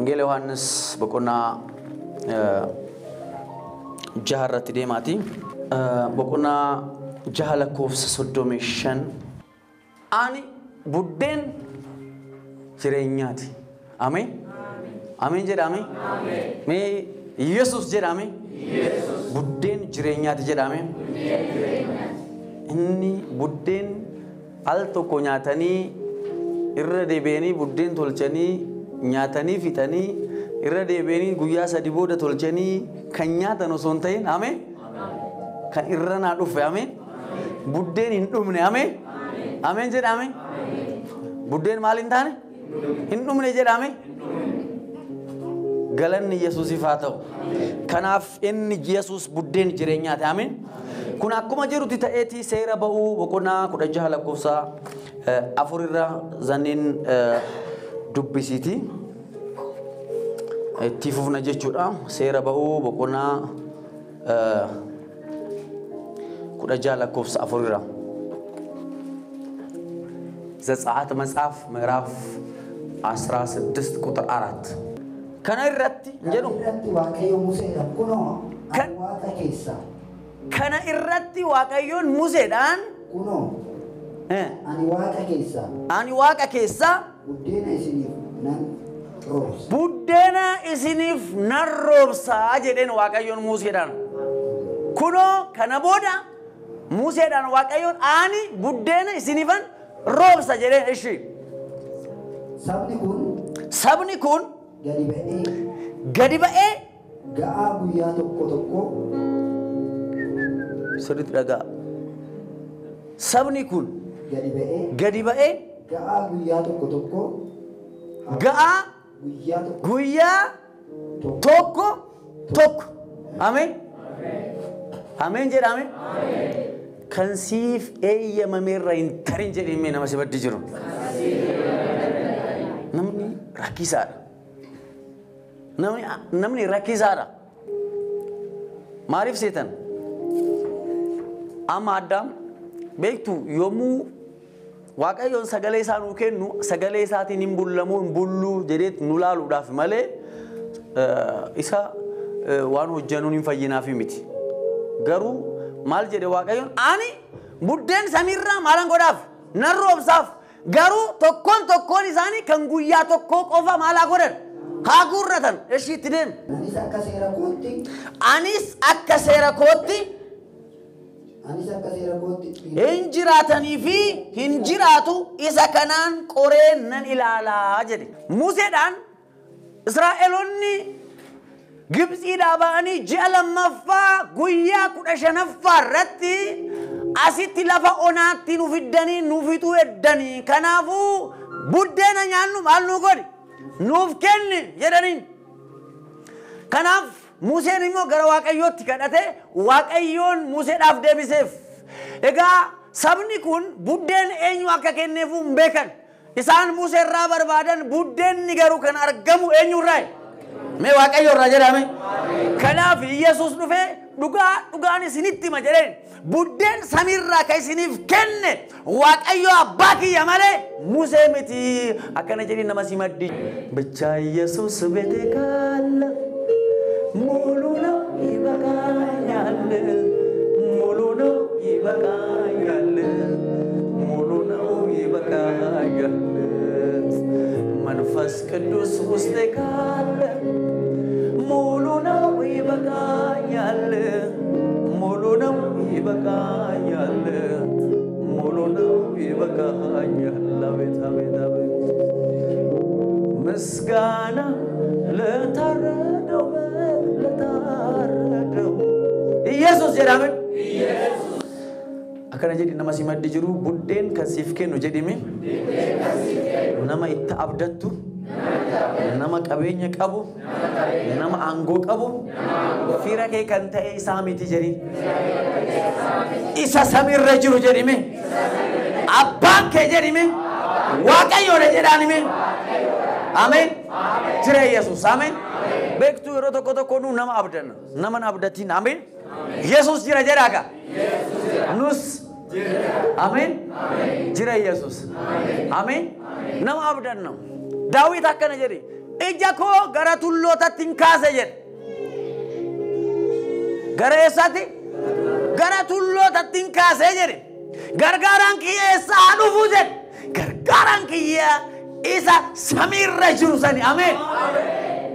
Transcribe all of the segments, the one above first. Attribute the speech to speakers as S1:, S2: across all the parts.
S1: Wangeela Yohaannis boqonnaa jaharratti deemaati. Boqonnaa jaha lakkoofsa 35 ani buddeen jireenyaati. Ameen. Ameen jedhame. Ameen. Mee Yesuus jedhame. Yesuus. Buddeen jireenyaati jedhame. Buddeen jireenyaati. Inni buddeen al tokko nyaatanii irra deebi'anii buddeen tolchanii nyaatanii fixanii irra deebi'anii guyyaa sadii booda tolchanii kan nyaatan osoo hin ta'in ameen. Kan irra naa dhufe ameen. Buddeen hin dhumne ameen. Ameen jedhame. Buddeen maal hin taane? Hin dhumne jedhame. Galanni Yesuusiif haa ta'u. Kanaaf inni Yesuus buddeen jireenyaati ameen. Kun akkuma jirutti ta'eeti seera ba'uu boqonnaa 16 lakkoofsa 4 irra zaniin dubbisiiti. Itti fufna jechuudha. Seera ba'uu boqonnaa 16 lakkoofsa 4 irra. ዘጸአት መጽሐፍ ምዕራፍ 16 ቁጥር 4 kana irratti jedhu
S2: waaqayyo Museedhaan kunoo ani waaqa keessa
S1: kana irratti waaqayyoon Museedhaan
S2: kunoo ani waaqa keessa buddeena isiniif nan roobsa
S1: jedheen waaqayyoon Museedhaan kunoo kana booda Museedhaan waaqayyoon ani buddeena isiniifan roobsa jedheen ishi sabni kun gadi ba'ee
S2: ga'aa guyyaa tokko
S1: sirriitti dhagaa sabni kun gadi ba'ee
S2: ga'aa guyyaa tokko
S1: ga'aa guyyaa tokko ameen ameen jedhame kan siif eeyyamameerra hin tarin jedhee nama si baddi jiru namni rakkisaadha. Namni rakkisaadha. Maaliif seetan? Amma Addaam beektu yommuu waaqayyoon sagalee isaa nuu kennu sagalee isaatiin hin bullamuu hin bulluu jedhee nu laaluudhaaf malee isa waan hojjennuun hin fayyinaaf miti. Garuu maal jedhe waaqayyoon ani buddeen samiirraa maalan godhaaf nan roobsaaf garuu tokkoon isaanii kan guyyaa tokko qofa maalaa godhan haguurratan ishiitti deem anis akka seera kootti hin jiraatanii fi hin jiraatu isa kanaan qoree nan ilaalaa jedhe Museedhaan Israa'eloonni Gibxiidhaa ba'anii ji'a lammaffaa guyyaa 15ffaa irratti asitti lafa onaatti nu fiddanii nu fixuu eddanii kanaafuu buddeena nyaannu maal nu godhi nuuf kenni jedhaniin kanaaf Museen immoo gara Waaqayyootti kadhate Waaqayyoon Museedhaaf deebiseef egaa sabni kun buddeen eenyu akka kenneef hin beekan isaan Museerraa barbaadan buddeenni garuu kan argamu eenyurraa mee Waaqayyoorraa jedhame kanaaf Yesuus dhufee dhugaan isinitti hima jedheen buddeen samiirraa kan isiniif kenne Waaqayyo abbaa kiyya malee Musee miti akkana jedhin nama si maddi bicha Yesuus beete kaalla muluna ibaqaayalle muluna ibaqaayalle muluna ibaqaayalle manfas ቅዱስ ውስጤ ካለ muluna ibaqaayalle muluna ibaqaayalle muluna ibaqaayalle ቤታቤታቤ ምስጋና ለታረደው ኢየሱስ jedhame ኢየሱስ akkana jedhi nama si maddi jiru buddeen kan siif kennu jedhime nama itti abdattu nama qabeenya qabu nama aangoo qabu fira kee kan ta'e isaa miti jedhi isa samiirra jiru jedhime abbaan kee jedhime waaqayyoodha jedhanime ameen jira Yesuus ameen beektu yeroo tokko nu nama abdanna nama abdatiin ameen Yesuus jira jedhaaga nus ameen jira Yesuus ameen nama abdanna Daawit akkana jedhe ija koo gara tullootatti hin kaase jedhe. Gara eessaatti? Gara tullootatti hin kaase jedhe. Gargaaraan kiyya eessaa haa dhufu jedhe. Gargaaraan kiyya isa samiirra jiru sani. Ameen.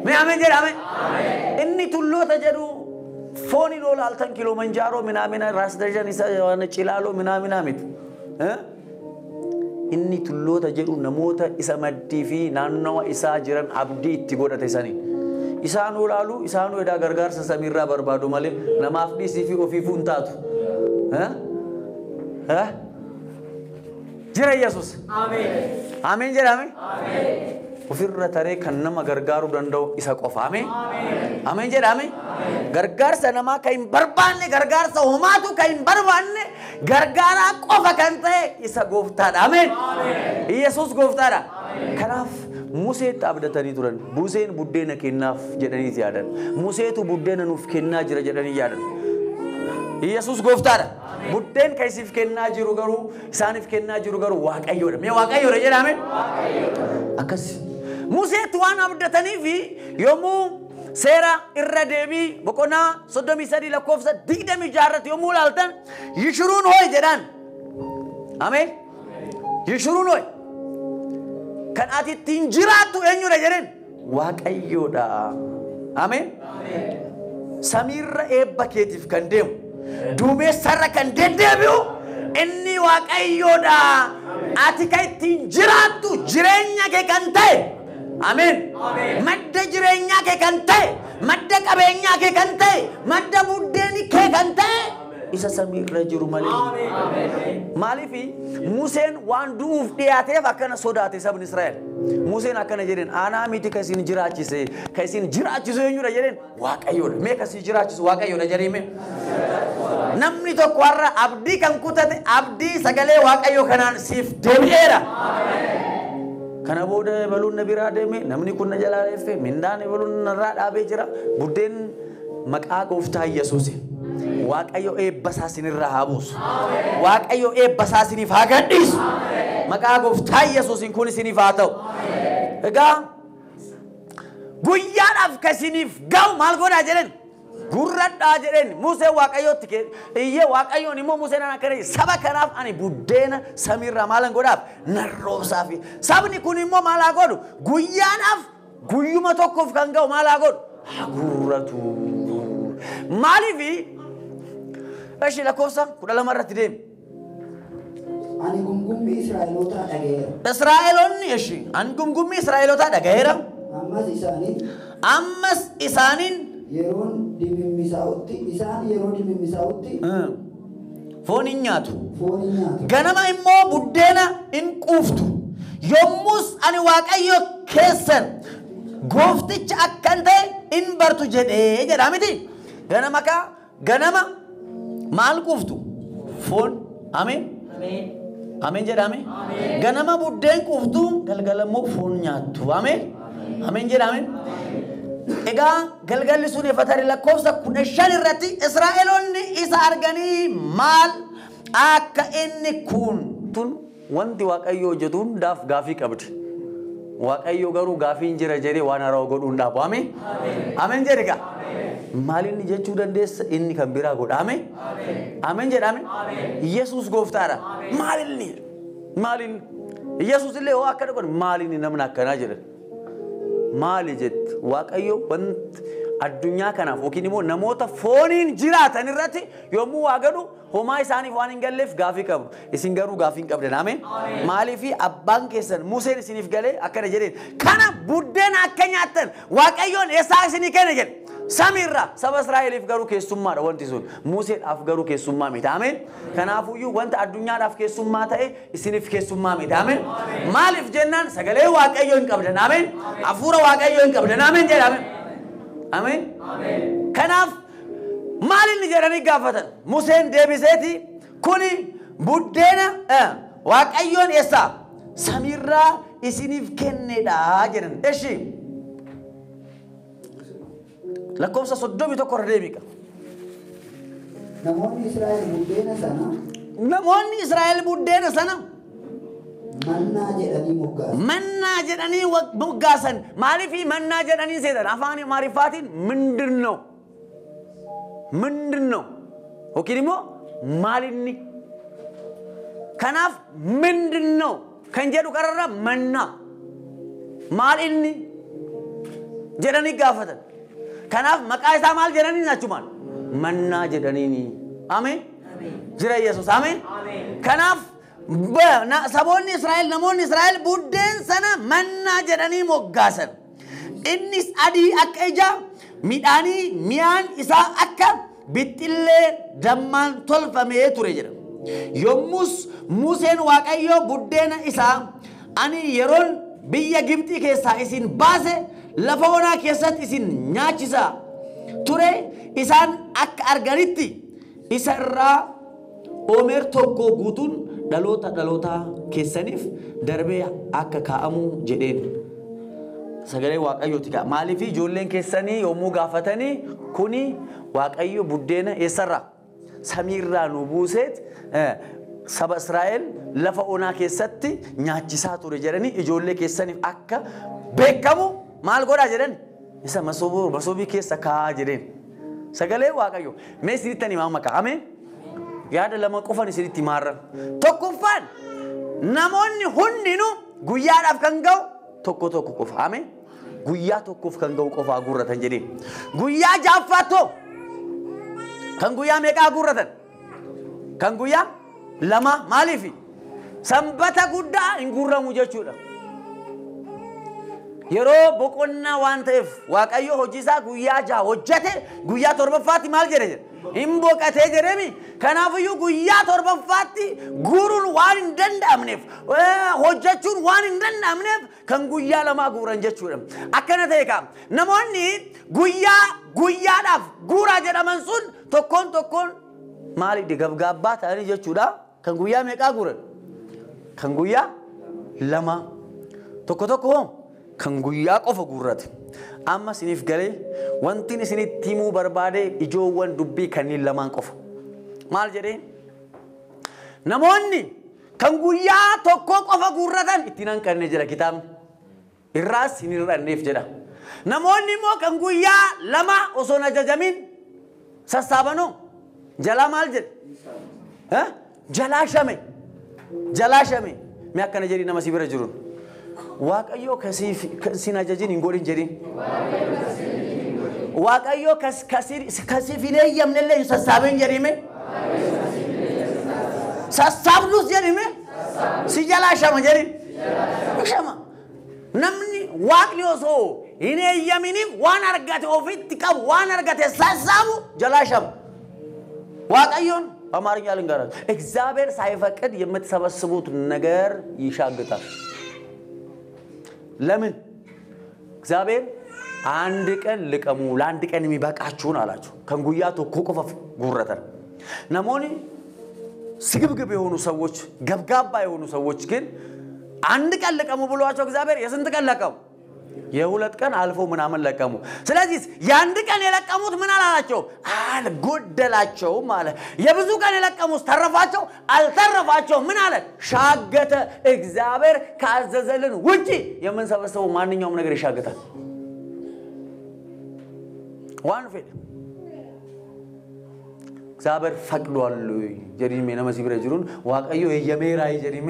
S1: Mee ameen jedhe ameen. Inni tulloota jedhu fooni loola altan Kilimanjaaroo minaamina raas dajan isa waan cilaaloo minaamina miti. Inni tulloota jedhu namoota isa maddii fi naannawa isaa jiran abdii itti godhate sani. Isaan olaalu isaan edaa gargaarsa samiirraa barbaadu malee namaaf dhiisii fi ofiifuu hin taatu. Jira Yesus. Ameen. Ameen jedhame. Ameen. Ofirra taree kan nama gargaaruu danda'u isa qofa. Ameen. Ameen jedhame. Gargaarsa namaa kan hin barbaanne gargaarsa homaatu kan hin barbaanne gargaaraa qofa kan ta'e isa gooftaadha. Ameen. Yesus gooftaadha. Kanaaf Museetti abdatanii turan. Museen buddeena kennaaf jedhanii yaadan. Museetu buddeena nuuf kennaa jira jedhanii yaadan. Yesus gooftaadha. Buddeen kan isiif kennaa jiru garuu isaaniif kennaa jiru garuu Waaqayyoodha. Mee Waaqayyoodha jedhame? Akkas. Museetti waan abdatanii fi yommuu seera irra deebii boqonnaa 33 lakkoofsa 26 yommuu ilaaltan Yishuruun hooy jedhaan. Ameen. Yishuruun hooy. Kan ati ittiin jiraattu eenyudha jedheen? Waaqayyoodha. Ameen. Samiirra eebba keetiif kan deemu. Duumessarra kan deddeebi'u inni Waaqayyoodha. Ati kan ittiin jiraattu jireenya kee kan ta'e. Ameen. Madda jireenyaa kee kan ta'e, madda qabeenyaa kee kan ta'e, madda buddeeni kee kan ta'e isa samiirra jiru malee. Maaliif Museen waan du'uuf dhiyaateef akkana sodaate sabni Israa'el. Museen akkana jedheen aanaa miti kan isin jiraachise eenyudha jedheen Waaqayyoodha. Mee kan isin jiraachisu Waaqayyoodha jedhame. Namni tokko har'a abdii kan kutate abdii sagalee Waaqayyoo kanaan siif deebi'eera. Kana booda baluun na biraa deeme namni kun na jalaa leeffe mindaan baluun narraa dhaabee jira. Buddeen maqaa gooftaa Yesuus. Waaqayyo eebba isaa isinirraa haa buusu. Waaqayyo eebba isaa isiniif haa gadhiisu. Maqaa gooftaa Yesuusiin kun isiniif haa ta'u. Egaa guyyaadhaaf kan isiniif ga'u maal godhaa jedhan? Gurradhaa jedheen Musee Waaqayyootti iyyee Waaqayyoon immoo Museen akkana saba kanaaf ani buddeena samiirraa maalan godhaaf narroobsaaf. Sabni kun immoo maal haa godhu? Guyyaadhaaf guyyuma tokkoof kan ga'u maal haa godhu? Haa gurratu. Maaliifi eshi lakkoofsa 12 irratti deemi.
S2: Ani gumgummii Israa'elootaa dhagayeera.
S1: Israa'eloonni eshi ani gumgummii Israa'elootaa dhagayeera. Ammas isaaniin
S2: yeroo dimimmisaa'utti
S1: foon hin nyaatu. Ganama immoo buddeena hin quuftu. Yommus ani Waaqayyo keessan goofticha akkan ta'e hin bartu jedhee jedha miti. Ganama maal quuftu? Foon. Ameen. Ameen jedhame. Ganama buddeen quuftu galgala immoo foon nyaattu. Ameen. Ameen jedhame. Egaa galgalli sun efatari lakkoofsa 15 irratti Israa'eloonni isa arganii maal akka inni kun tun wanti Waaqayyo hojjetu hundaaf gaafii qabdi. Waaqayyo garuu gaafii hin jira jedhee waan haaraa godhuun dhaabu. Ameen. Ameen jedhiga. Maal inni jechuu dandeessa inni kan biraa godha. Ameen. Ameen jedhame. Yesuus gooftaadha. Maal inni? Yesuus illee hoo akkana godhe maal inni namni akkanaa jedhan. Maali jetti Waaqayyo wanti addunyaa kanaaf yookiin immoo namoota fooniin jiraatan irratti yommuu waa godhu homaa isaaniif waan hin galleef gaafii qabu. Isin garuu gaafii hin qabdan. Ameen. Maaliifi abbaan keessan Museen isiniif galee akkana jedheen kana buddeena akka nyaattan Waaqayyoon eessaa isinii kenne jedhe. Samiirraa saba Israa'eliif garuu keessummaadha wanti sun. Museedhaaf garuu keessummaa miti. Ameen. Kanaafuyyuu wanta addunyaadhaaf keessummaa ta'e isiniif keessummaa miti. Ameen. Maaliif jennaan sagalee Waaqayyoo hin qabdan. Ameen. Hafuura Waaqayyoo hin qabdan. Ameen jedhame. Ameen. Kanaaf maal inni jedhanii gaafatan? Museen deebiseeti kuni buddeena Waaqayyoon eessaa samiirraa isiniif kennedha jedhan. Eshi lakkoofsa 31 irra deebiqa.
S2: Namoonni Israa'el buddeena sana Mannaa jedhanii moggaasan.
S1: Mannaa jedhanii moggaasan. Maaliif mannaa jedhanii seetan? Afaan Amaariffaatiin ምንድን ነው? ምንድን ነው? Yookiin immoo maalinni? Kanaaf ምንድን ነው? Kan jedhu qararra mannaa. Maalinni jedhanii gaafatan. Kanaaf maqaa isaa maal jedhanii achumaan? Mannaa jedhanii. Ameen. Jira Yesuus. Ameen. Kanaaf saboonni Israa'el namoonni Israa'el buddeen sana mannaa jedhanii moggaasan. Innis adii akka ija midhaanii miyaan isaa akka bixxillee dammaan tolfamee ture jedha. Yommus Museen Waaqayyoo buddeena isaa ani yeroon biyya Gibxii keessaa isin baase lafa onaa keessatti isin nyaachisaa ture isaan akka arganitti isa irraa oomer tokko guutuun dhaloota keessaniif darbee akka kaa'amu jedheen. Sagalee Waaqayyooti gaa maaliif ijoolleen keessanii yommuu gaafatanii kuni Waaqayyo buddeena eessarraa samiirraa nu buuseet saba Israa'el lafa onaa keessatti nyaachisaa ture jedhanii ijoollee keessaniif akka beekamu maal godhaa jedhan isa masoobii keessa kaa'aa jedheen. Sagalee Waaqayyo mee isinitti himaa maqaa ameen. Yaada lama qofan isinitti himaarran. Tokkoffaan namoonni hundinuu guyyaadhaaf kan ga'u tokko qofa. Ameen. Guyyaa tokkoof kan ga'u qofaa guurratan jedheen. Guyyaa jaaffaatoo kan guyyaa meeqaa guurratan? Kan guyyaa lama maaliif? Sanbata guddaa hin guurramu jechuudha. Yeroo boqonnaa waan ta'eef Waaqayyo hojii isaa guyyaa jaha hojjete guyyaa torbaffaatti maal jedhe? Hin boqatee jedhemi. Kanaafiyyuu guyyaa torbaffaatti guuruun waan hin danda'amneef hojjechuun waan hin danda'amneef kan guyyaa lamaa guuran jechuudha. Akkana ta'e kaa namoonni guyyaadhaaf guuraa jedhaman sun tokkoon maaliidha gabgaabbaa ta'anii jechuudha. Kan guyyaa meeqaa guuran? Kan guyyaa lama. Tokko kan guyyaa qofa guurrate. Amma isiniif galee wanti isinitti himuu barbaade ijoowwan dubbii kanneen lamaan qofa. Maal jedhee? Namoonni kan guyyaa tokko qofa guurratan ittiin hanqanne jira kitaabni. Irraas hin hir'anneef jedha. Namoonni immoo kan guyyaa lama osoo hin ajajamin sassaabanoo jalaa maal jedhe? Jalaa shame. Mee akkana jedhii nama si bira jiruun. Waaqayyo kasin ajajin hin godhin jedhin. Waaqayyo kasif hin eeyyamnellee hin sassaaben jedhime. Sassaabnus jedhime. Si jalaa shama jedhin. Shama. Namni waaqni osoo hin eeyyaminiif waan argate ofitti qabu waan argate sassaabu jalaa shama. Waaqayyoon በአማርኛ ልንገራችሁ እግዚአብሔር ሳይፈቅድ የምትሰበስቡት ነገር ይሻግታል። ለምን? እግዚአብሔር አንድ ቀን ልቀሙ ለአንድ ቀን የሚበቃችሁን አላችሁ። ከንጉያ ተቆቆፈ ጉረተን ነሞኒ ስግብግብ የሆኑ ሰዎች ገብጋባ የሆኑ ሰዎች ግን አንድ ቀን ልቀሙ ብሏቸው እግዚአብሔር የስንት ቀን ለቀሙ? የሁለት ቀን አልፎ ምናምን ለቀሙ። ስለዚህ ያንድ ቀን የለቀሙት ምን አላላቸው? አልጎደላቸው ማለት የብዙ ቀን የለቀሙት ተረፋቸው አልተረፋቸው ምን አለ? ሻገተ። እግዚአብሔር ካዘዘልን ውጪ የምንሰበሰበው ማንኛውም ነገር ይሻገታል። ዋን ፌል እግዚአብሔር ፈቅዷል ጀሪሜ ነመሲ ብረ ጅሩን ዋቀዮ የየሜራይ ጀሪሜ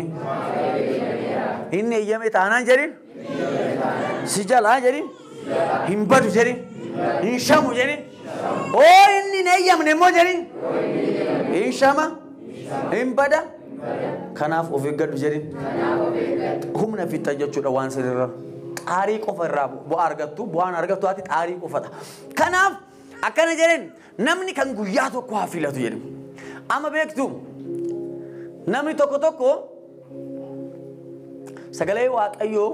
S1: ኢነ የየሜታና ጀሪን ሲጃላ ጀሪን ሂምበዱ ጀሪን ኢንሻሙ ጀሪን ኦ ኢኒ ነየም ነሞ ጀሪን ኢንሻማ ሂምበዳ ከናፍ ኦፊገዱ ጀሪን ሁምነ ፊታጀቹ ደዋን ሰደራ ጣሪ ቆፈራ ቦአርገቱ ቦአን አርገቱ አቲ ጣሪ ቆፈታ ከናፍ አከነ ጀሪን namni kan guyyaa tokko hafilatu jedhu ama beektu namni tokko sagalee waaqayyo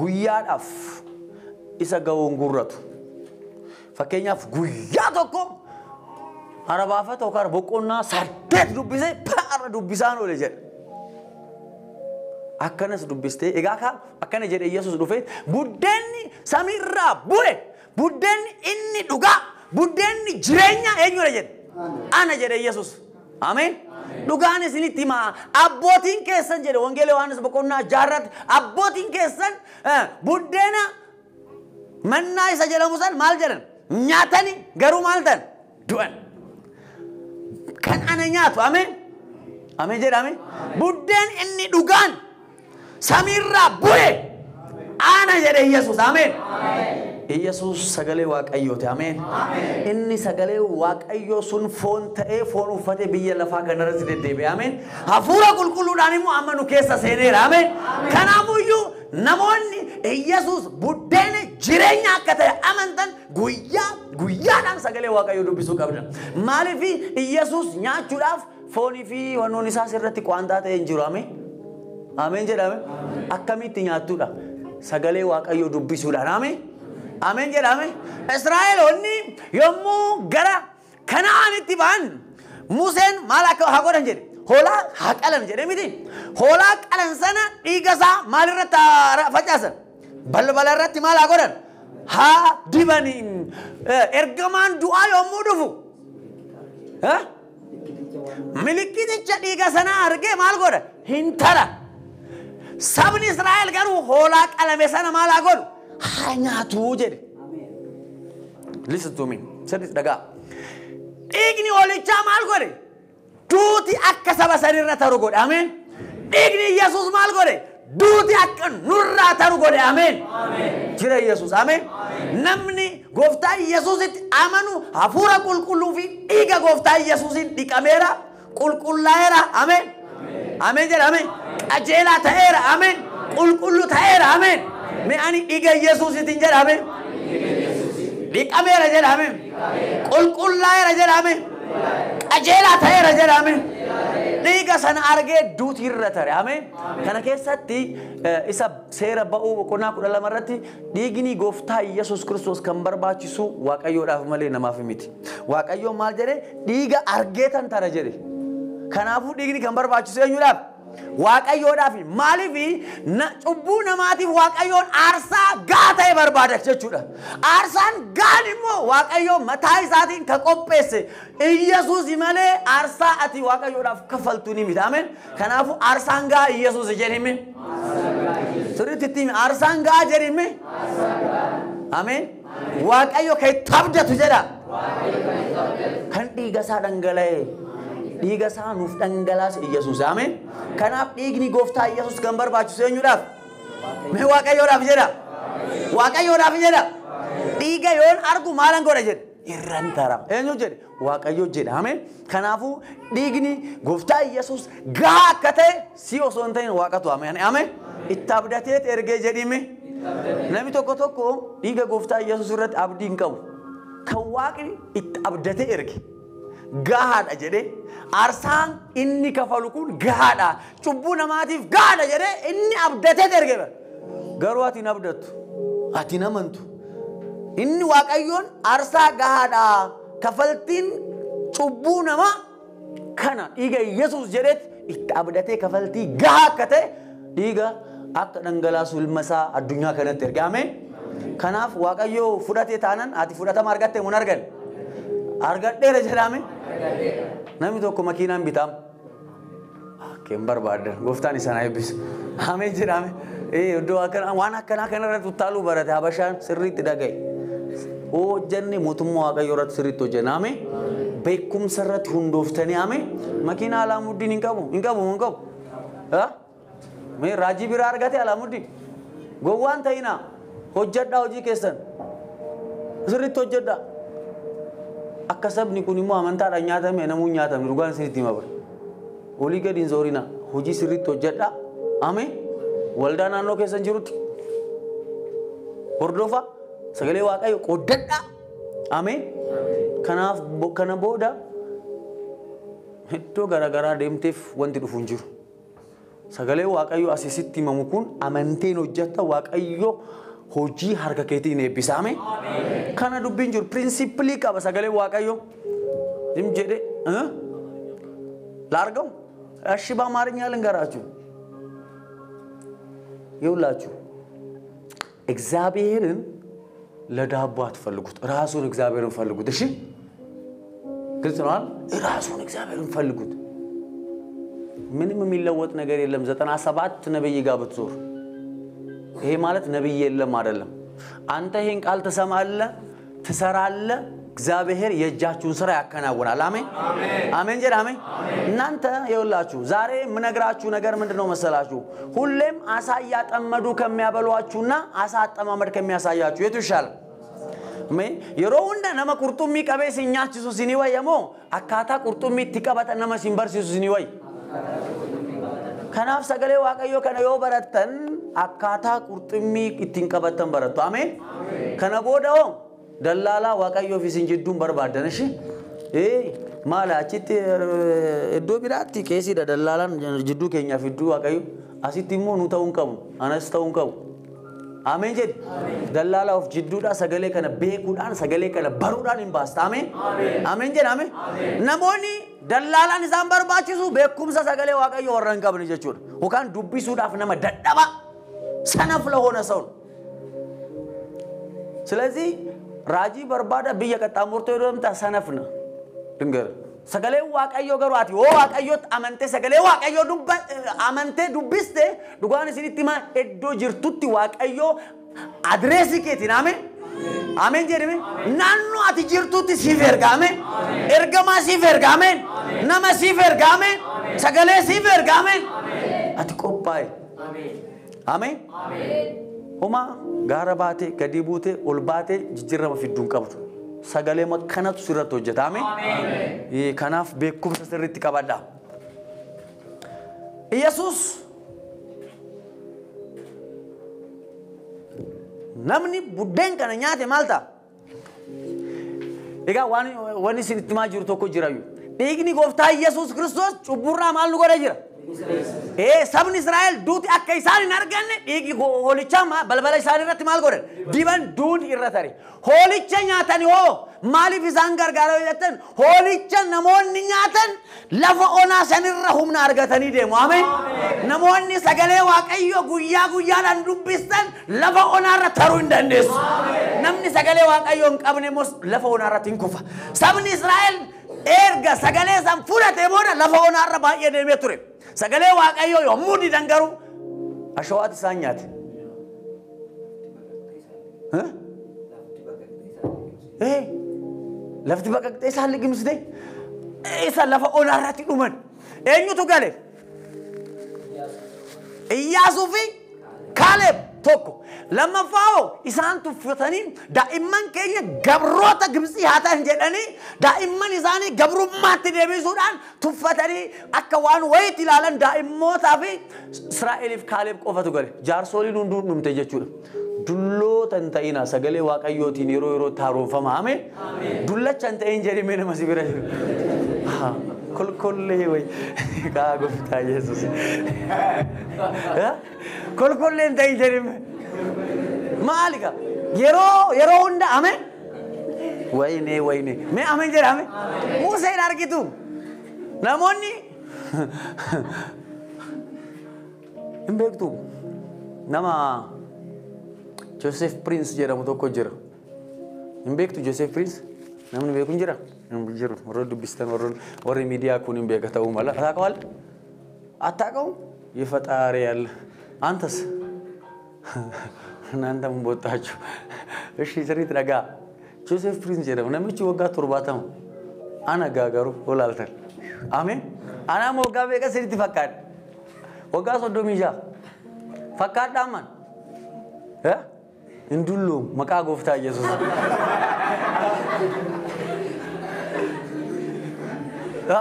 S1: guyyaadhaaf isa ga'uun gurratu fakkeenyaaf guyyaa tokko arabaafata yookaan boqonnaa 8 dubbise paara dubbisaan oole jedha akkanas dubbiste egaa akkana jedhe Yesuus dhufe buddeenni samiirraa bu'e buddeenni inni dhugaa buddeenni jireenya eenyu jedhe ana jedhe Yesuus ameen dhugaan isinitti himaa abbootiin keessan jedhe wangeela Yohaannis boqonnaa 6 abbootiin keessan buddeena mannaa isa jedhamu san maal jedhan nyaatani garuu maal tan du'an kan ana nyaatu ameen ameen jedhame buddeen inni dhugaan samiirraa bu'e ana jedhe Yesuus ameen Yesuus sagalee waaqayyooti ameen inni sagalee waaqayyoo sun foon ta'ee foon uffatee biyya lafaa kanarratti deddeebi'e ameen hafuura qulqulluudhaan immoo amma nu keessa seeneera ameen kanaafuyyuu namoonni Yesuus buddeena jireenya akka ta'e amantan guyyaadhaan sagalee waaqayyoo dubbisuu qabdan maaliif Yesuus nyaachuudhaaf foonii fi wannoon isaa sirratti qaantaa ta'e hin jiru ameen ameen jedhame akkamitti nyaattuudha sagalee waaqayyoo dubbisuudhaan ameen Amen jedhame Israa'el onni yommuu gara Kanaanitti ba'an Museen maal akka haa godhan jedhe hoolaa haa qalan jedhe miti hoolaa qalan sana dhiiga isaa maalirratti facaasan balbala irratti maal haa godhan haa dibanii ergamaan du'aa yommuu dhufu milikkiticha dhiiga sana argee maal godha hin tara sabni Israa'el garuu hoolaa qalame sana maal haa godhu Hanyatu jedhe. Listen to me. Sadis daga. Igni olicha maal godhe. Duuti akka saba sanirra taru godhe. Amen. Igni Yesuus maal godhe. Duuti akka nurra taru godhe. Amen. Jira Yesuus. Amen. Namni gooftaa Yesuusitti amanu hafuura qulqulluu fi dhiiga gooftaa Yesuusitti dhiqameera qulqullaa'eera. Amen. Amen jedha. Amen. Qajeelaa ta'eera. Amen. Qulqulluu ta'eera. Amen. Me ani dhiiga Yesuusitti jedhame dhiqameera jedhame qulqullaa'eera jedhame qajeelaa ta'eera jedhame dhiiga sana argee duuti irra tare ameen kana keessatti isa seera ba'uu boqonnaa 12 irratti dhiigni gooftaa Yesuus Kiristoos kan barbaachisu waaqayyoodhaaf malee namaaf miti waaqayyoo maal jedhe dhiiga argeetan tara jedhe kanaafuu dhiigni kan barbaachisu eenyuudhaaf waaqayyoodhaaf maaliif cubbuu namaatiif waaqayyoon aarsaa gaa ta'e barbaada jechuudha aarsaan gaan immoo waaqayyoo mataa isaatiin ka qopheesse Yesuus malee aarsaa ati waaqayyoodhaaf kafaltu ni miti ameen kanaafuu aarsaan gaa Yesuus jedhime sirriitti aarsaan gaa jedhime ameen waaqayyo kan tabdatu jedha kan dhiiga isaa dhangala'e dhiiga isaa nuuf dhangalaase Yesuus ameen kanaaf dhiigni gooftaa Yesuus kan barbaachisu eenyuudhaaf mee waaqayyoodhaaf jedha dhiiga yoon argu maalan godha jedhe irran tara eenyu jedhe waaqayyo jedha ameen kanaafuu dhiigni gooftaa Yesuus gaa akka ta'e si osoo hin ta'in waaqatu ameen ameen itti abdatee ergee jedhime namni tokko dhiiga gooftaa Yesuus irratti abdii hin qabu kan waaqni itti abdatee erge gahaadha jedhe aarsaan inni kafalu kun gahaadha cubbuu namaatiif gahaadha jedhe inni abdatee erge garuu ati hin abdattu ati hin amantu inni waaqayyoon aarsaa gahaadha kafaltiin cubbuu namaa kana dhiiga Yesuus jedhetti itti abdatee kafaltii gahaa akka ta'e dhiiga akka dhangalaasu ilma isaa addunyaa kanatti erge ameen kanaaf waaqayyoo fudhatee taanan ati fudhatama argatte mun argan argadheera jedhame namni tokko makiinaan bitaam akkeen barbaadan gooftaan isaan eebbisu ameen jedhame iddoo akkana waan akkanaa kanarratti utaaluu barate habashaan sirriitti dhagaye hojjanne mootummaa waaqayyoo irratti sirriitti hojjenname beekumsa irratti hundooftanii ameen makiinaa Alaamuddin hin qabu mee raajii biraa argate Alaamuddin gowwaan ta'ina hojjedhaa hojii keessan sirriitti hojjedhaa akka sabni kun immoo amantaadhaan nyaatame namuun nyaatame dhugaan sirriitti hima bara olii gadi hin zoorina hojii sirriitti hojjedhaa ameen waldaa naannoo keessan jirutti hordofa sagalee waaqayyo qoddadhaa ameen kanaaf kana booda iddoo garaagaraa deemteef wanti dhufu hin jiru sagalee waaqayyo asisitti himamu kun amanteen hojjetta waaqayyo hojii harka keetiin eebbisame kana dubbiin jiru pirinsipilii qaba sagalee waaqayyo dim jedhe laargaw አሽባ አማርኛ ልንገራችሁ ይውላችሁ እግዚአብሔርን ለዳቦ አትፈልጉት ራሱን እግዚአብሔርን ፈልጉት እሺ ግልጽ ነው ራሱን እግዚአብሔርን ፈልጉት ምንም የሚለወጥ ነገር የለም 97 ነብይ ጋር ብትዞር ይሄ ማለት ነብይ የለም አይደለም አንተ ይሄን ቃል ተሰማለህ ትሰራለህ እግዚአብሔር የእጃችሁን ስራ ያከናውናል አሜን አሜን ጀር አሜን እናንተ ይውላችሁ ዛሬ ምነግራችሁ ነገር ምንድነው መሰላችሁ ሁሌም አሳ ያጠመዱ ከሚያበሏችሁና አሳ አጠማመድ ከሚያሳያችሁ የቱ ይሻላል የሮውንደ ነመ ቁርጡሚ ቀበስ እኛችሱ ሲኒወይ የሞ አካታ ቁርጡሚ ትቀበተ ነመ ሲንበርሲሱ ሲኒወይ ከናፍ ሰገሌ ዋቀዮ ከነዮ በረተን አካታ ቁርጡሚ ኢትንቀበተን በረቱ አሜን ከነቦደው ደላላ ዋቀዮ ፊስንጅዱን በርባደን እሺ ማላቺት እዶ ቢራቲ ኬሲ ደላላን ጅዱ ኬኛ ፊዱ ዋቀዮ አሲቲሞ ኑታውን ቀቡ አነስተውን ቀቡ አሜን ጀድ ደላላ ኦፍ ጅዱዳ ሰገሌ ከነ ቤኩዳን ሰገሌ ከነ በሩዳን ኢምባስታ አሜን አሜን ጀድ አሜን ነሞኒ ደላላን ኢሳን በርባቺሱ ቤኩምሰ ሰገሌ ዋቀዮ ወረን ቀብን ጀቹን ወካን ዱቢሱዳፍ ነመ ደደባ ሰነፍ ለሆነ ሰው ስለዚህ ራጂ በርባዳ በየቀጣ ሞርቶ ይዶምታ ሰነፍነ ድንገር ሰገሌ ዋቀዮ ገሯቲ ኦ ዋቀዮት አመንቴ ሰገሌ ዋቀዮ ዱብ አመንቴ ዱብስቴ ዱጋን ሲሪቲማ ኤዶ ጅርቱቲ ዋቀዮ አድሬስ ኬቲን አሜን አሜን ጀሪሜ ናኑ አቲ ጅርቱቲ ሲፈርጋሜ ኤርገማ ሲፈርጋሜ ነማ ሲፈርጋሜ ሰገሌ ሲፈርጋሜ አቲ ቆጳይ አሜን አሜን ሆማ ጋራባቴ ከዲቡቴ ኦልባቴ ጅጅረማ ፊዱን ቀብቱ ሰገሌ መከነቱ ሲረቶ ጀታ አሜን ይሄ ከናፍ በኩብ ተሰሪት ይቀባዳ ኢየሱስ namni budden kana nyaate malta ega wani sinitma jiru tokko jirayu digni gofta Jesus Christos cuburra mal nu gore jira sabni Israel duuti akka isaan hin arganne digi holicha ma balbala isaan irratti mal gore diban duun irratari holicha nyaatani ho maalif isaan gargaaro yetan holicha namoonni nyaatan lafa ona sanirra humna argatani deemu amen namoonni sagale waaqayyo guyyaa guyyaan dubbistan lafa ona irra taru indandeessu namni sagale waaqayyo hin qabne mos lafa ona irra tinkufa sabni Israel erga sagale san fudhate booda lafa ona irra baay'ee deemee ture sagale waaqayyo yommuu didangaru ashawaati isaan nyaate lafti baqaqxee isaan ligimsite isa lafa ona irratti dhuman eenyutu gale Iyyaasuu fi Kaaleb tokko lammaffaa isaan tuffatanii daa'imman keenya gabroota Gibxii haa ta'an jedhanii daa'imman isaanii gabrummaatti deebisuudhaan tuffatanii akka waan wayiitti ilaalan daa'immoota fi Israa'eliif Kaaleb qofatu gale jaarsoliin hunduun dhumte jechuudha dulloota hin ta'ina sagalee waaqayyootiin yeroo taaroonfama ameen dullacha hin ta'in jedhimee nama si bira jiru kolkollee way kaa gooftaa Yesuus kolkollee hin ta'in jedhimee maalika yeroo hunda ameen wayne mee ameen jedhame Museen argitu namoonni hin beektu nama Joseph Prince jedhamu tokko jira hin beektu Joseph Prince namni beeku jira jiru warra dubbistan warra miidiyaa kun hin beeka ta'uu mala አታውቀው የፈጣሪ ያለ አንተስ እናንተም ቦታችሁ እሺ ስሪት ነጋ ጆሴፍ ፕሪንስ ጀረም ነምቺ ወጋ ቱርባታም አናጋጋሩ ወላልተን አሜን አና ሞጋ በቀ ስሪት ፈቃድ ወጋ ሶዶሚጃ ፈቃድ ዳማን እንዱሉ መቃ ጎፍታ ኢየሱስ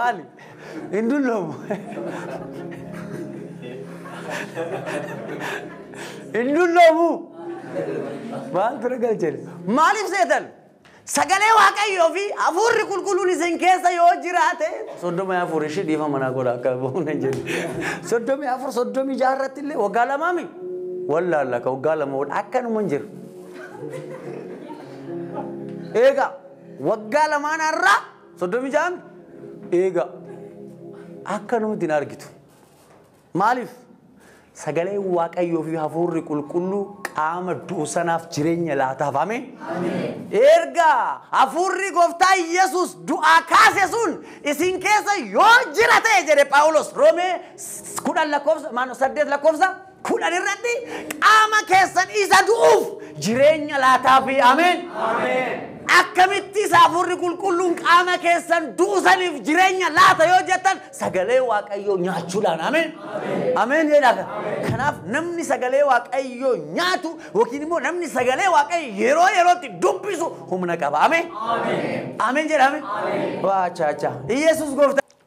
S1: አሊ እንዱሉ እንዱሉ ማል ተረጋጀል ማሊፍ ሰይጣን ሰገሌ ዋቀዮ ፊ አፉር ኩልኩሉን ሲንከሰ ይወጅራተ ሶዶም ያፉር እሺ ዲፋ መናጎዳ ከቦነ እንጂ ሶዶም ያፉር ሶዶም ይጃረትለ ወጋለማሚ ወላላ ከወጋለማ ወድ አከኑ መንጀር ኤጋ ወጋለማን አራ ሶዶም ይጃን ኤጋ አከኑ ዲናርጊቱ ማሊፍ sagalee waaqayyoo fi hafuurri qulqulluu qaama du'usanaaf jireenya laataaf ameen. Erga hafuurri gooftaa Yesuus du'aa kaase sun isin keessa yoo jira ta'e jedhe Phaawulos Roomee 10:8 irratti qaama keessan isa du'uuf jireenya laataaf ameen. Akkamitti hafuurri qulqulluun qaama keessan du'usaniif jireenya laata yoo jettan sagalee waaqayyoo nyaachuudhaan ameen. Ameen jedha. Kanaaf namni sagalee waaqayyoo nyaatu yookiin immoo namni sagalee waaqayyoo yerootti dubbisu humna qaba ameen. Ameen jedha ameen. Waa chaacha.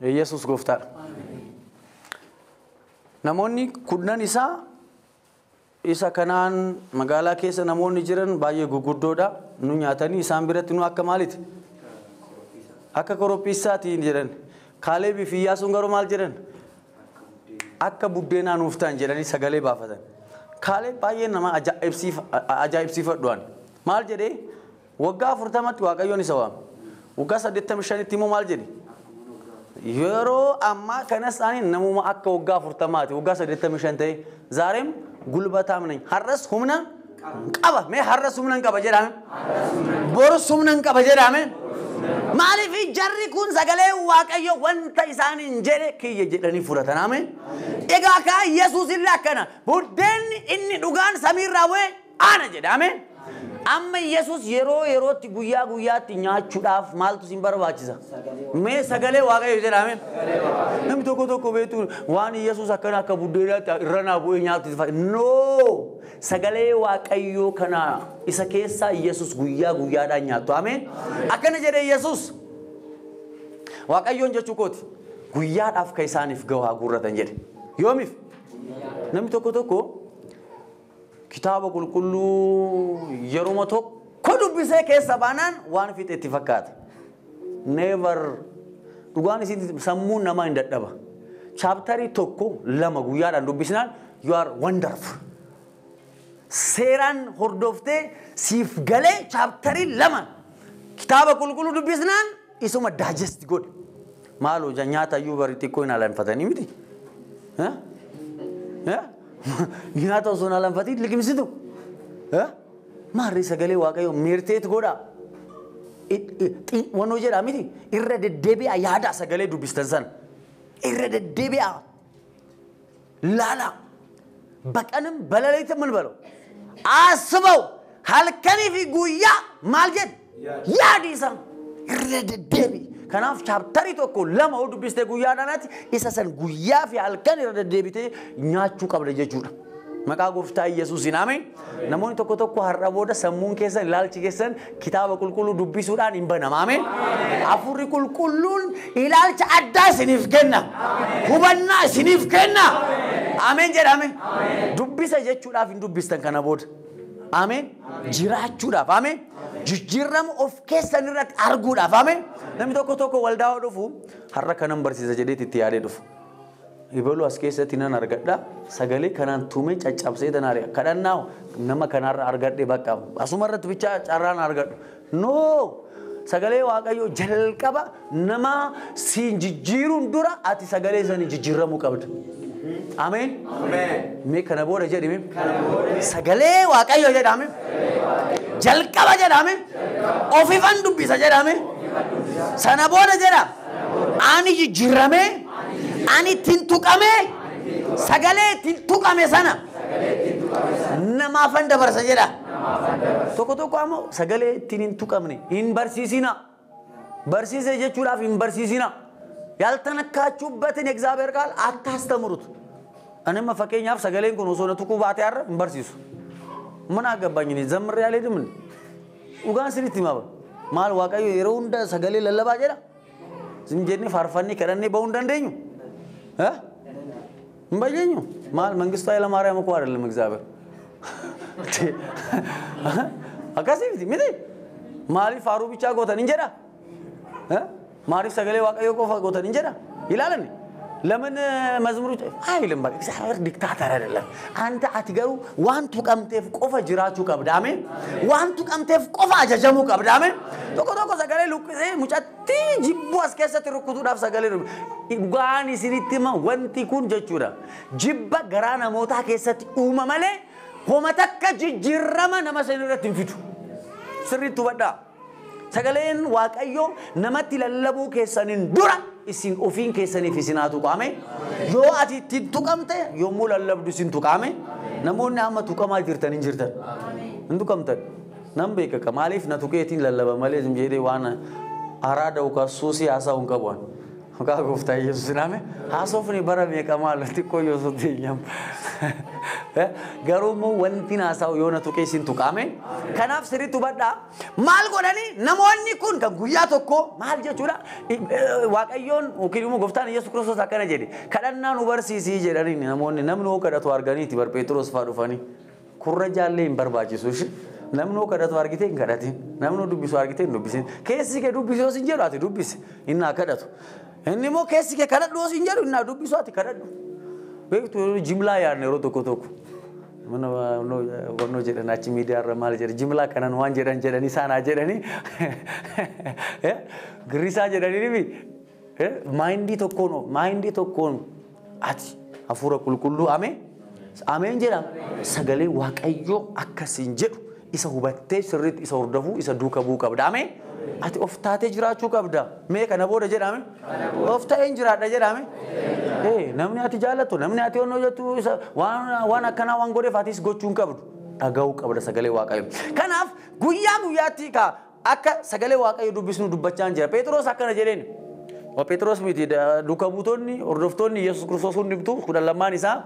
S1: Yesuus gooftaa. Namoonni kudhan isa kanaan magaalaa keessa namoonni jiran baay'ee guguddoodha. Nu nyaatanii isaan biratti nu akka maaliiti? Akka korophiisaatiin jedhan. Kaaleebii fi Iyyaasuun garuu maal jedhan? Akka buddeenaa nuuf ta'an jedhanii sagalee baafatan. Kaaleeb baay'ee nama ajaa'ibsiifadhuan. Maal jedhee? Waggaa 40tti Waaqayyoon isa waame. Waggaa 85tti immoo maal jedhe? Yeroo ammaa kanas isaanii namuma akka waggaa 40tti waggaa 85 ta'e zaareem gulbataam nañ har'as humna qaba mee har'as humna qaba jedhame borus humna qaba jedhame maaliif jarri kun sagalee waaqayyo wanta isaaniin jedhe kiyya jedhanii fudhatan ameen. Egaa ka Yesuus illee akkana buddeenni inni dhugaan samiirraa bu'e ana jedhe ameen. Amma Yesuus yerootti guyyaa guyyaatti nyaachuudhaaf maaltu sin barbaachisa? Mee sagalee waaqayyo jedha ameen. Namni tokko beetu waan Yesuus akkana akka buddeenaatti irranaa bu'ee nyaatu no sagalee waaqayyo kana isa keessa Yesuus guyyaa guyyaadhaan nyaatu ameen. Akkana jedhe Yesuus waaqayyoon jechuu kooti guyyaadhaaf ka isaaniif ga'aa guurratan jedhe. Yoomiif namni tokko kitaaba qulqulluu yeroo tokko dubbisee keessa baanaan waan fixeetti fakkaata. Never dhugaan isin sammuun namaa hin dadhaba. Chaaptarii tokko lama guyyaadhaan dubbisnaan you are wonderful. Seeraan hordoftee siif galee chaaptarii lama kitaaba qulqulluu dubbisnaan isuma digest godhe. Maaloo nyaata iyyuu bari xiqqoo hin alanfatanii miti. Nyaata osoo hin alanfatiin liqimsitu. Maarri sagalee waaqayyo meerteet godha. Wanoo jedhaa miti irra deddeebi'a yaada sagalee dubbistan sana. Irra deddeebi'a. Laala. Baqanim balaleetti mal balo. Asbaw halkanii fi guyyaa maal jedhe? Yaadiisa. Irra deddeebi. Kanaaf chaaptarii tokko lama oo dubbiste guyyaadhaanatti isa san guyyaa fi halkan irra deddeebitee nyaachuu qabda jechuudha. Maqaa gooftaa Yesuusiin ameen. Namoonni tokko har'a booda sammuun keessan ilaalchi keessan kitaaba qulqulluu dubbisuudhaan hin banama ameen. Hafuurri qulqulluun ilaalcha addaa isiniif kenna. Hubannaa isiniif kenna. Ameen jedhame. Dubbisa jechuudhaaf hin dubbistan kana booda. Ameen. Jiraachuudhaaf ameen. Jijjiiramu of keessan irratti arguudhaaf ameen. Namni tokko waldaa dhufu har'a kanan barsiisa jedhee itti yaadee dhufu. Ibaluu as keessatti nan argadha sagalee kanaan tumee caccabsee tanaare kadhannaa nama kanarra argadhe bakka asuma irratti bicha carraan argadhu. No sagalee waaqayyo jalqaba nama siin jijjiiruun dura ati sagalee sanii jijjiiramuu qabda. Ameen. Mee kana booda jedhime sagalee waaqayyo jedhame jalqaba jedhame ofifan dubbisa jedhame sana booda jedha ani jijjiirame ani tintuqame sagalee tintuqame sana namaafan dabarsa jedha. Tokko ammoo sagalee ittiin hin tuqamne hin barsiisina. Barsiise jechuudhaaf hin barsiisina. Yaltanakkaachubbatin እግዚአብሔር ቃል አታስተምሩት. እኔማ ፈቀኛፍ ሰገሌን ኮን ወሶነ ቱቁ ባቴ አረ እንበርሲሱ ምን አገባኝ እኔ ዘምር ያለድም ኡጋን ስሪት ማባ ማል ዋቀዩ የሮንዳ ሰገሌ ለለባ ጀዳ ዝምጀኒ ፋርፋኒ ከረኔ በውንዳ እንደኙ እንበየኙ ማል መንግስቱ ኃይለ ማርያም እኮ አይደለም እግዚአብሔር አካሲቲ ምን ማሊ ፋሩ ብቻ ጎተን እንጀዳ ማሪ ሰገሌ ዋቀዩ ቆፋ ጎተን እንጀዳ ይላልኝ ለምን መዝሙሩ አይልም በቃ እግዚአብሔር ዲክታተር አይደለም አንተ አትገሩ ዋንቱ ቀምቴፍ ቆፈ ጅራቹ ቀብዳሜ ዋንቱ ቀምቴፍ ቆፈ አጀጀሙ ቀብዳሜ ቶኮ ሰገሌ ሉቅሴ ሙጫቲ ጅቡ አስከሰት ሩኩቱዳፍ ሰገሌ ጋኒ ሲሪቲማ ወንቲ ኩን ጀቹዳ ጅባ ገራና ሞታ ከሰት ኡመመለ ሆመተከ ጅጅረማ ነመሰነረት እንፊቱ ስሪቱ ወዳ ሰገሌን ዋቀዮ ነመት ለለቡ ከሰንን ዱራ isin ofin keessanii fi sinaatu qaame yoo ati tuqamte yommuu lallabdu sin tuqame namoonni amma tuqamaa jirtan hin jirtan hin tuqamtan nam beeka kamaaliif na tuqeetiin lallaba malee zim jedhee waan araada ukasuusi haasaa hin qabuan maqaa gooftaa Yesuus naame haasofni bara meeqa maal xiqqoo yoo sotteenyam garuu wanti haasaa yoo na tuqee sin tuqame kanaaf sirriitu badhaa maal godhani namoonni kun kan guyyaa tokko maal jechuudha waaqayyoon yookiin immoo gooftaan Yesuus Kiristoos akkana jedhe kadhannaa nu barsiisii jedhanii namoonni namni hoo kadhatu arganiiti bar Phexros faa dhufanii kurra jaallee hin barbaachisu namni hoo kadhatu argitee hin kadhatin namni dubbisu argitee hin dubbisin keessi kee dubbisuu sin jedhu ati dubbisi innaa kadhatu inni immoo keessi kee kadhadhu sin jedhu innaa dubbisu ati kadhadhu beektu jimlaa yaadne yeroo tokko tokko mana wanno jedhan achi miidiyaa irra maal jedhan jimlaa kanan waan jedhani saanaa jedhani girisaa jedhani ni maayindii tokkoon ati hafuura qulqulluu ameen jedha sagalee waaqayyoo akkasiin jedhu isa hubattee sirriitti isa hordofuu isa duuka bu'uu qabda ameen ati of taatee jiraachuu qabda mee kana booda jedhame of ta'een jiraadha jedhame namni ati jaallattu namni ati onnoo jettu isa waan akkanaa waan godheef atis gochuu hin qabdu dhaga'uu qabda sagalee waaqayyoo kanaaf guyyaatti akka sagalee waaqayyoo dubbisnu dubbachaa jira Phexros akkana jedheen Phexros miti duuka buutonni hordoftoonni Yesuus Kiristoos hundumtu kudhan lamaan isaa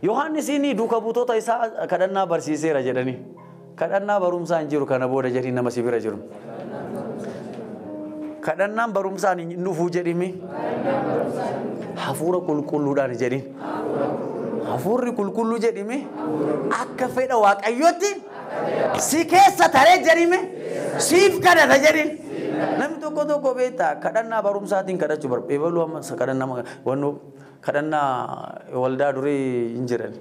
S1: Yohaannisiin duuka buutota isaa kadhannaa barsiiseera jedhanii kadhannaa barumsaa hin jiru kana booda jedhii nama si bira jiru kadhannaan barumsaan hin dhufuu jedhimi hafuura qulqulluudhaan jedhin hafuurri qulqulluu jedhimi akka fedha waaqayyootti si keessa taree jedhime siif kadhata jedhin namni tokko beektaa kadhannaa barumsaatiin kadhachuu barbaadu amma kadhannaa wanno kadhannaa waldaa durii hin jiran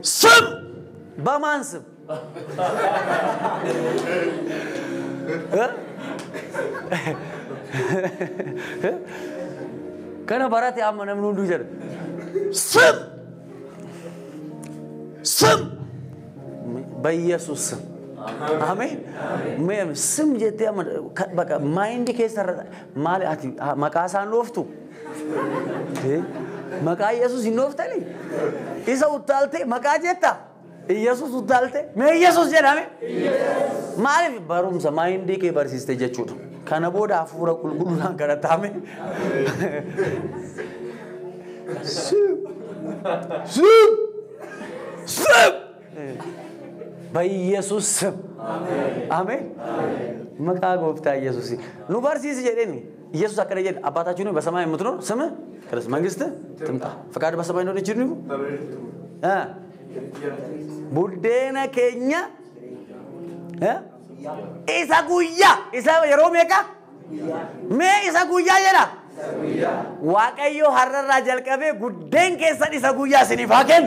S1: sum bamansum kana barate amma namni hundu jedha sum በኢየሱስ አሜን ሜም ስም ጀቴ በቃ ማይንድ ከሰረ ማለት መቃሳን ሎፍቱ መቃ ኢየሱስ ይኖፍታል ኢየሱስ ውታልቴ መቃ ጀታ ኢየሱስ ውታልቴ ሜ ኢየሱስ ጀዳሜ ማለት ባሩምሳ ማይንድ ከ በርሲስቴ ጀቹት ከነቦዳ አፉራ ቁልቁሉናን ከረታሜ ስም በኢየሱስ ስም አሜን መቃ ጎፍታ ኢየሱስ ኑ በርሲስ ጀደኒ ኢየሱስ አከረ ጀደ አባታችሁ ነው በሰማይ የምትኖር ስም ክርስቶስ መንግስት ትምጣ ፈቃድ በሰማይ ነው ልጅ ነው ቡዴና ከኛ ኢሳጉያ ኢሳ የሮሜካ ሜ ኢሳጉያ የራ waaqayyo hararra jalqabe guddeen keessan isa guyyaa isiniif haken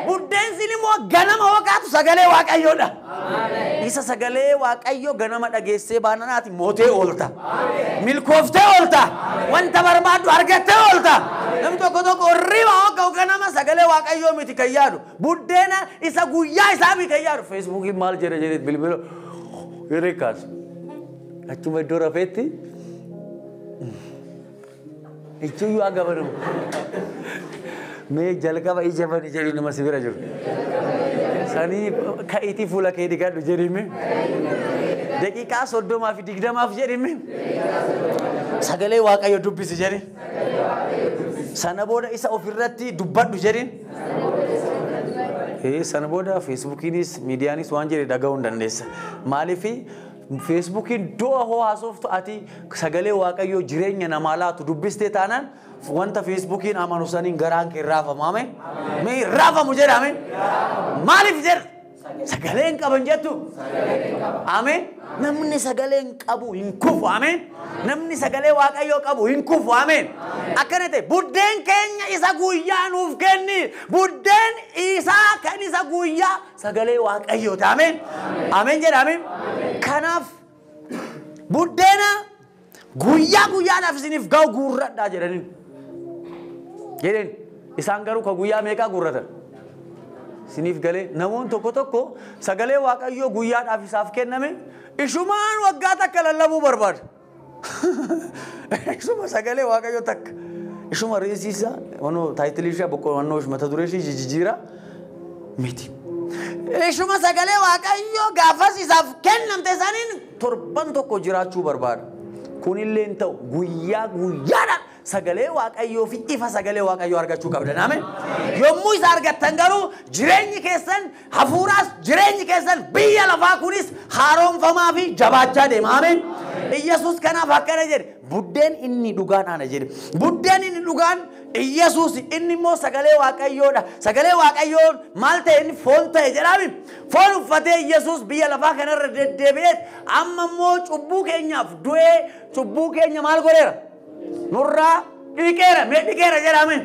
S1: guddeen sinimo ganama waqatu sagalee waaqayyoodha isa sagalee waaqayyo ganama dhageessee baananaati mootee oolta milkooftee oolta wanta barbaadu argattee oolta namni tokko riba hogga ganama sagalee waaqayyo miti kayyaadu buddeena isa guyyaa isaafi kayyaadu facebookii maal jedhe bilbilo yerekas achuma iddoo rafeetti ichuu agabanu me jalqaba ijafani jedhu nama sibira jiru sani kaiti fuula kee digadu jedhime daqiiqaa 30 fi 20 jedhime sagalee waaqayyo dubbisi jedhi sana booda isa ofirratti dubbadhu jedhin sana booda facebookinis miidiyaanis waan jedhe dhaga'uu dandeessa maalifi Facebookin doa ho hasoftu ati sagalee waaqayyo jireenya namaa laatu dubbiste taanan wanta Facebookin amanusanin garaan kee raafama ame me raafamu jedhame maalif jedha Sagaleen qaban jettu. Ameen. Namni sagaleen qabu hin kufu. Ameen. Namni sagalee Waaqayyoo qabu hin kufu. Ameen. Akkana ta'e buddeen keenya isa guyyaa nuuf kenni. Buddeen isaa kan isa guyyaa sagalee Waaqayyooti. Ameen. Ameen jedha. Ameen. Kanaaf buddeena guyyaa guyyaadhaaf isiniif ga'u guurradhaa jedhaniin. Jedheen isaan garuu ka guyyaa meeqaa guurratan? Isiniif galee namoonni tokko tokko sagalee Waaqayyoo guyyaadhaaf isaaf kenname ishumaan waggaa takka lallabuu barbaada. Ishuma sagalee Waaqayyoo takka. Ishuma reesisaa wanoo taayitilii ishee boqqoonnoo mata duree ishee jijjiira miti. Ishuma sagalee Waaqayyoo gaafas isaaf kennamte isaaniin torban tokko jiraachuu barbaada. Kunillee hin ta'u guyyaa guyyaadhaan sagalee Waaqayyoo fi ifa sagalee Waaqayyoo argachuu qabdan. Ameen. Yommuu isa argattan garuu jireenyi keessan hafuuraas jireenyi keessan biyya lafaa kunis haaromfamaa fi jabaachaa deema. Ameen. Yesuus kanaaf akkana jedhe buddeen inni dhugaan ana jedhe. Buddeen inni dhugaan Yesuus inni immoo sagalee Waaqayyoodha. Sagalee Waaqayyoon maal ta'e inni foon ta'e jedhami. Foon uffatee Yesuus biyya lafaa kanarra deddeebi'ee amma immoo cubbuu keenyaaf du'ee cubbuu keenya maal godheera? Nurraa dhiqeera. Mee dhiqeera jedhame.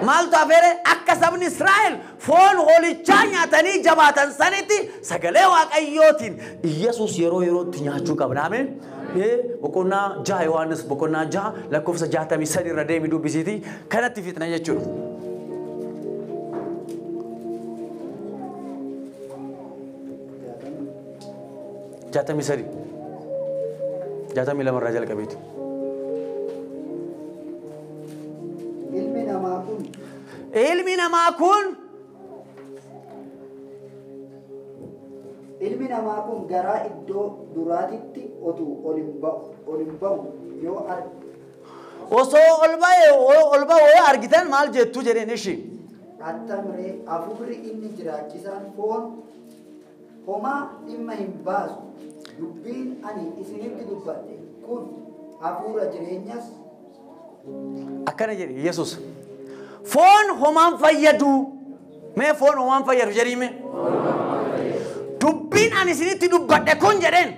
S1: Maaltu afeere akka sabni Israa'el foon hoolichaa nyaatanii jabaatan sanitti sagalee Waaqayyootiin Yesuus yeroo yerootti nyaachuu qabna. Ameen. Boqonnaa 6 Yohaannis boqonnaa 6 lakkoofsa 63 irra deemi dubbisiiti kanatti fixna jechuudha. Jaatamii lama irraa jalqabeeti. Ilmi namaa kun
S2: garaa iddoo duraatitti otuu ol hin ba'u yoo arge.
S1: Osoo ol ba'u argitan maal jettu jedheen ishii.
S2: Attamree hafuurri inni jiraachisaan foon homaa dhimma hin baasu. Dubbiin ani isinitti dubbadhe kun hafuura jireenyas.
S1: Akkana jedhe Yesuus. Foon homaan fayyadu. Mee foon homaan fayyadu jedhime. Dubbiin ani isinitti dubbadhe kun jedheen.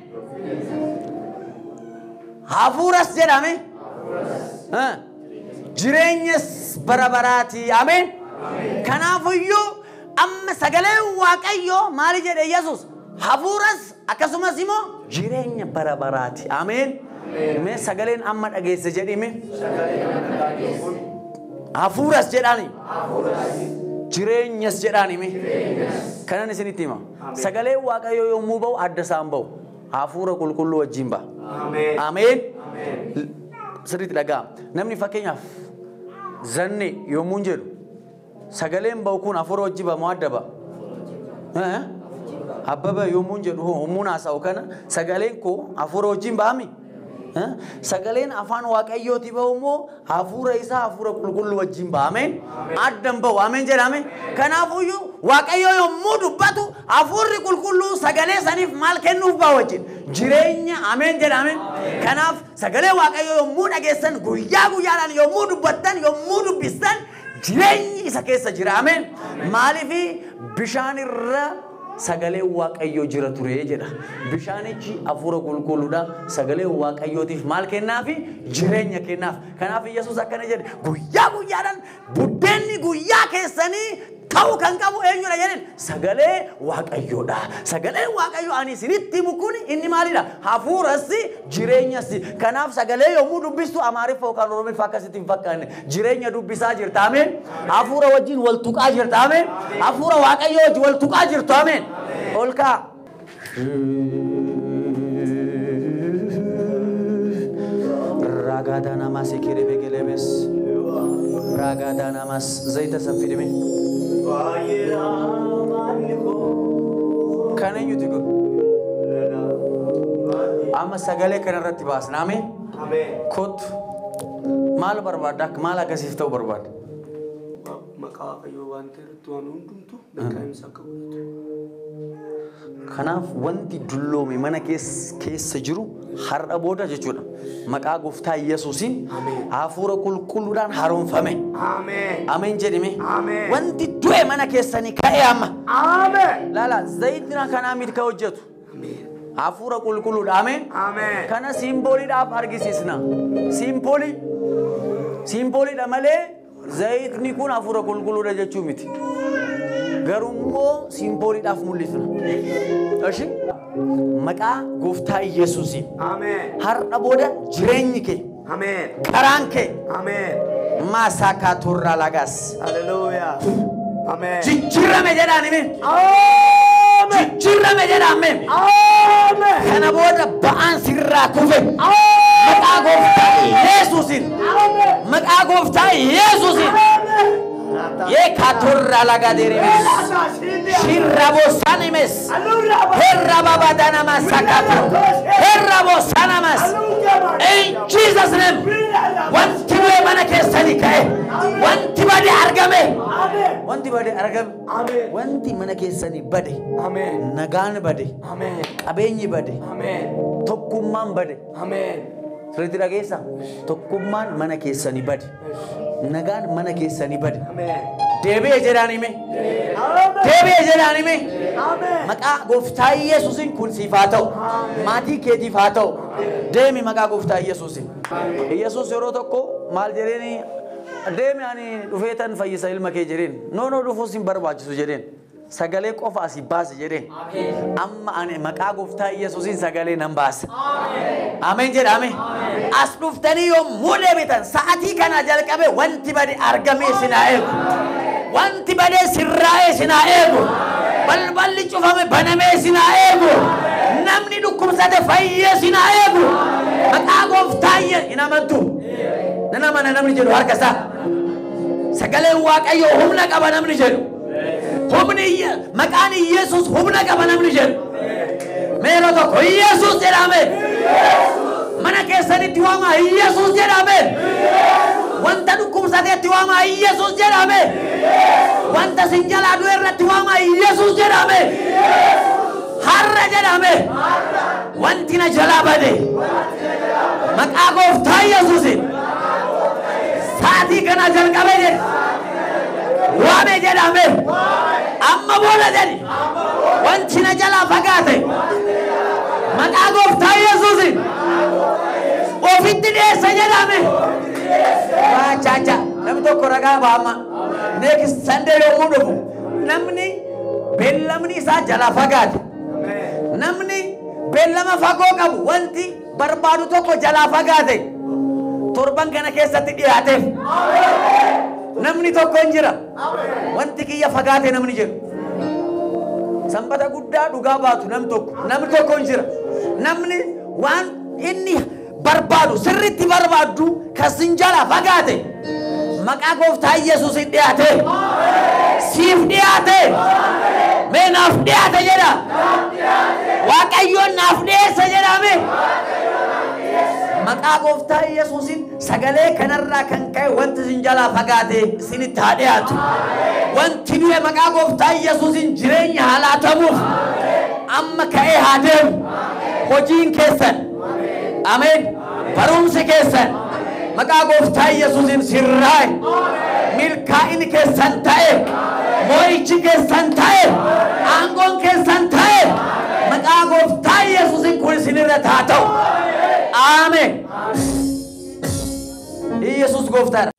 S1: Hafuuras jedhame. Jireenyas bara baraati. Ameen. Kanaafiyyuu amma sagaleen Waaqayyoo maali jedhe Yesuus? Hafuuras akkasumas immoo jireenya bara baraati. Ameen. Mee sagaleen amma dhageesse jedhime. Hafuuras jedhani. Jireenyas jedhani. Kanan isinitti hima. Sagalee Waaqayyoo yommuu ba'u adda isaan ba'u. Hafuura qulqulluu wajjin ba'a. Ameen. Sirriitti dhagaa. Namni fakkeenyaaf zanne yommuu jedhu sagaleen ba'u kun hafuura wajjin ba'a moo adda ba'a? Abbaba yommuu jedhu yommuu haasa'u kana sagaleen koo hafuura wajjin ba'ami? Sagaleen afaan Waaqayyooti ba'u immoo hafuura isaa hafuura qulqulluu wajjin ba'a. Ameen. Addan ba'u. Ameen jedhame. Kanaafiyyuu Waaqayyoo yommuu dubbatu hafuurri qulqulluu sagalee saniif maal kennuuf ba'a wajjin? Jireenya. Ameen jedhame. Kanaaf sagalee Waaqayyoo yommuu dhageessan guyyaa guyyaadhaan yommuu dubbattan yommuu dubbistan jireenyi isa keessa jira. Ameen. Maaliifi bishaan irra sagalee Waaqayyoo jira ture jedha. Bishaanichi hafuura qulqulluudha. Sagalee Waaqayyootiif maal kennaafi? Jireenya kennaaf. Kanaaf Yesuus akkana jedhe guyyaa guyyaadhaan buddeenni guyyaa keessanii ta'uu kan qabu eenyudha jedheen sagalee Waaqayyoodha. Sagalee Waaqayyoo ani isinitti himu kun inni maalidha? Hafuuras jireenyas. Kanaaf sagalee yommuu dubbistu Amaariffa yookaan Oromiffaa akkasitti hin fakkaanne jireenya dubbisaa jirta. Ameen. Hafuura wajjin wal tuqaa jirta. Ameen. Hafuura Waaqayyoo wajjin wal tuqaa jirtu. Ameen. Ol kaa. Ragada namas ikirebe gelebes. Ragada namas zayita sanfidime. Kana eenyuti kun? Amma sagalee kanarratti baasna. Ameen. Kottu maal barbaadda? Maal akkasiif ta'u barbaadda?
S3: maqaa qayyoo waan ta'eef waan hundumtu beekamsa qabu.
S1: Kanaaf wanti dulloome mana keessa jiru har'a booda jechuudha. Maqaa gooftaa Yesuusiin hafuura qulqulluudhaan haaromfame.
S3: Ameen.
S1: Ameen jedhime.
S3: Ameen.
S1: Wanti du'e mana keessanii ka'e amma.
S3: Ameen.
S1: Laala zayitina kanaa miti ka hojjetu.
S3: Ameen.
S1: Hafuura qulqulluudha. Ameen.
S3: Ameen.
S1: Kana simbooliidhaaf argisiisna. Simbooliidha malee zayitni kun hafuura qulqulluudha jechuu miti. Garummoo simbooliidhaaf mul'isna. Ashi maqaa gooftaa Yesuusiin.
S3: Ameen.
S1: Har'a booda jireenyi kee.
S3: Ameen.
S1: Karaan kee.
S3: Ameen.
S1: Maasakaa turraa lagaas.
S3: Hallelujah. Ameen.
S1: Jijjiirame jedhaan hime.
S3: Ameen.
S1: Jijjiirame jedhaan hime.
S3: Ameen.
S1: Kana booda ba'aan sirraa kufe. Maqaa gooftaa Yesuusiin. Maqaa gooftaa Yesuusiin. Ye katurra laga deremes. Shirrabo sanimes. Herraba badana masakata. Herrabo sanamas. In Jesus' name. Wanti bu'e mana keessanii ka'e. Wanti bade argame. Wanti bade argame. Wanti mana keessanii bade. Nagaan bade. Qabeenyi bade. Tokkummaan bade. Sirriitti dhageessa. Tokkummaan mana keessanii bade. Nagaan mana keessanii bade. Deebi'ee jedhaan hime. Deebi'ee jedhaan hime. Maqaa gooftaa Yesuusiin kun siif haa ta'u. Maatii keetiif haa ta'u. Deemi maqaa gooftaa Yesuusiin. Yesuus yeroo tokko maal jedheeni deemi ani dhufeetan fayyisa ilma kee jedheen. Noonoo dhufuus hin barbaachisu jedheen. Sagalee qofa asii baase jedheen. Amma ani maqaa gooftaa Yesuusiin sagalee nan baasa. Ameen jedhame. As dhuftanii yommuu deebitan sa'aatii kana jalqabe wanti bade argamee sinaa eegu. Wanti bade sirraa'ee sinaa eegu. Balballi cufame banamee sinaa eegu. Namni dhukkubsate fayyee sinaa eegu. Maqaa gooftaa hin amantu. Nan amana namni jedhu harka isaa. Sagaleen Waaqayyoo humna qaba namni jedhu. Humni maqaan Yesuus humna qaba namni jedhu. Meeroo tokko Yesuus jedhame. Mana keessanitti waama Yesuus jedhame. Wanta dhukkubsateetti waama Yesuus jedhame. Wanta sinjalaa du'e irratti waama Yesuus jedhame. Har'a jedhame. Wanti na jalaa bade. Maqaa gooftaa Yesuusiin. Sa'aatii kana jalqabe jedhe. Waame jedhame. Amma booda jedhe. Wanti na jalaa fagaate. Maqaa gooftaa Yesuusiin. Ofitti dhiyeessa jedhame. Waachacha. Namni tokko ragaa baama. Next Sunday yommuu dhufu. Namni beellamni isaa jalaa fagaate. Namni beellama fagoo qabu wanti barbaadu tokko jalaa fagaate. Torban kana keessatti dhiyaateef. Namni tokko hin jira. Wanti kiyya fagaate namni jedhu. Sanbata guddaa dhugaa baatu namni tokko hin jira. Namni waan inni barbaadu sirriitti barbaadu kasin jala fagaate. Maqaa gooftaa Yesuusiin dhiyaate. Siif dhiyaate. Mee naaf dhiyaate jedha. Waaqayyoon naaf dhiyeessa jedhame. Maqaa gooftaa Yesuusiin sagalee kanarraa kan ka'e wanti sin jalaa fagaate isinitti haa dhiyaatu. Wanti du'e maqaa gooftaa Yesuusiin jireenya haa laatamuuf amma ka'ee haa deemu. Hojiin keessan. Ameen. Barumsi keessan. Maqaa gooftaa Yesuusiin sirraa'e. Milkaa'inni keessan ta'e. Moo'ichi keessan ta'e. Aangoon keessan ta'e. Maqaa gooftaa Yesuusiin kun isinirra haa ta'u. Ameen. Yesuus gooftaadha.